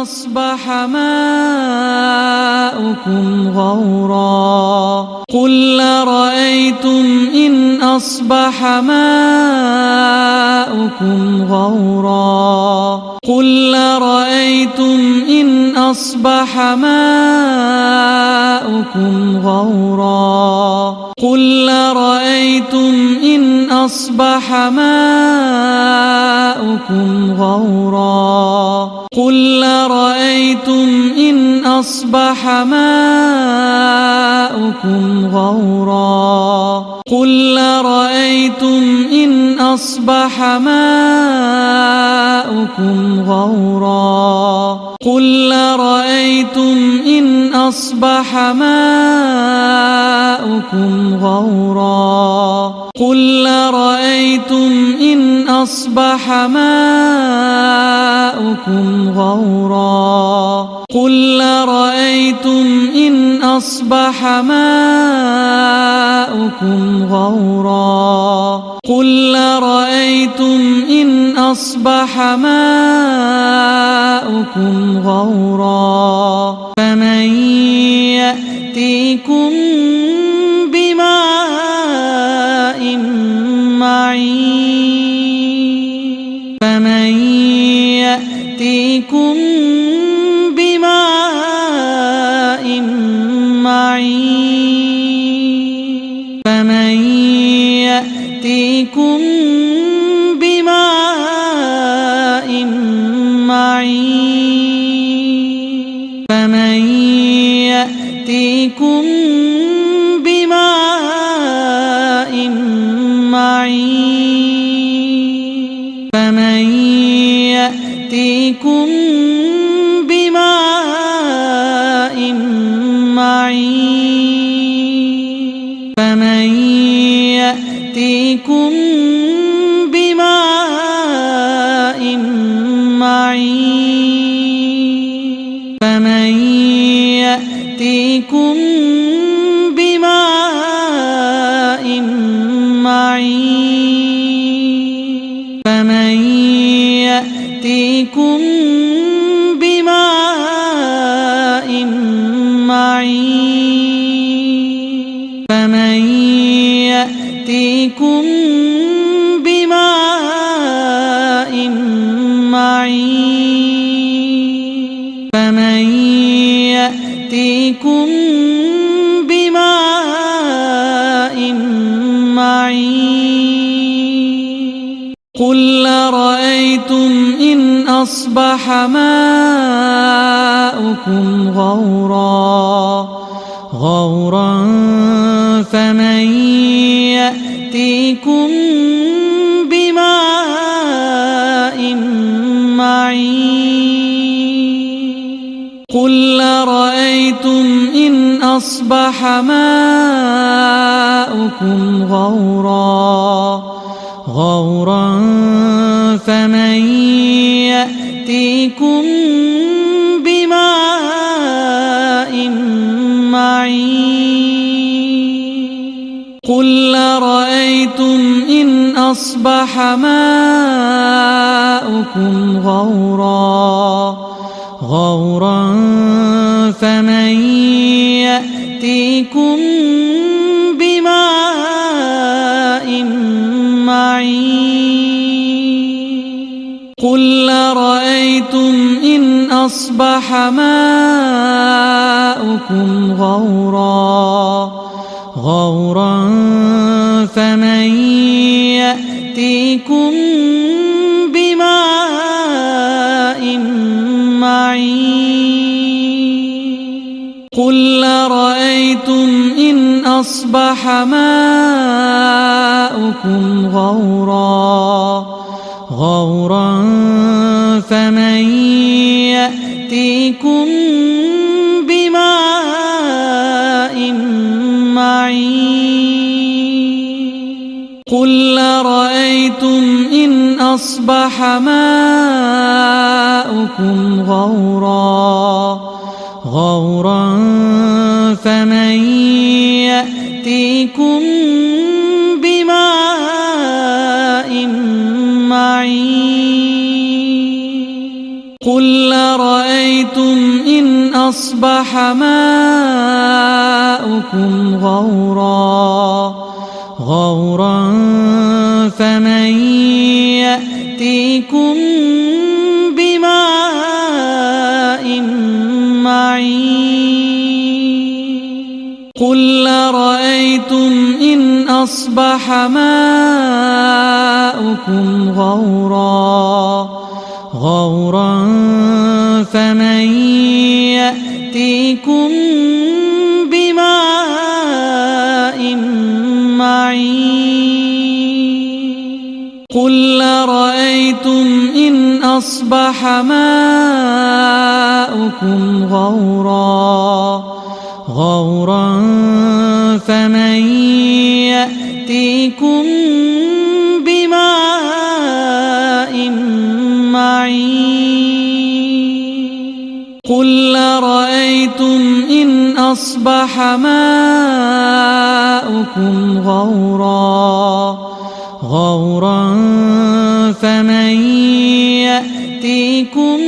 أصبح ماؤكم غورا قل أرأيتم إن أصبح ماؤكم غورا قل أرأيتم إن أصبح ماؤكم غورا قل أرأيتم إن أصبح ماؤكم غورا قل أرأيتم إن أصبح ماؤكم غورا قل أرأيتم إن أصبح ماؤكم غورا قل أرأيتم إن أصبح ماؤكم غورا قل أرأيتم إن أصبح ماؤكم غورا قل أرأيتم إن أصبح ماؤكم غورا قل أرأيتم إن أصبح ماؤكم غورا فمن يأتيكم بماء معين فمن يأتيكم بماء معين فمن يأتيكم بماء معين فمن يأتيكم بماء معين فمن يأتيكم بماء معين فمن يأتيكم بماء معين فمن يأتيكم بماء معين فمن يأتيكم بماء معين فمن يأتيكم بماء معين فمن يأتيكم بماء معين قل أرأيتم إن أصبح ماؤكم غورا فمن يأتيكم بماء معين قل أرأيتم إن أصبح ماؤكم غورا فمن يأتيكم بماء معين قل أرأيتم إن أصبح ماؤكم غورا فمن يأتيكم بماء معين قل أرأيتم إن أصبح ماؤكم غورا فمن يأتيكم بماء معين قل أرأيتم إن أصبح ماؤكم غورا فمن يأتيكم بماء معين قل أرأيتم إن أصبح ماؤكم غورا فمن يأتيكم بماء معين قل أرأيتم إن أصبح ماؤكم غورا فمن يأتيكم بماء معين قل أرأيتم إن أصبح ماؤكم غورا فمن يأتيكم بماء معين قل أرأيتم إن أصبح ماؤكم غورا فمن يأتيكم بماء معين قل أرأيتم إن أصبح ماؤكم غورا فمن يأتيكم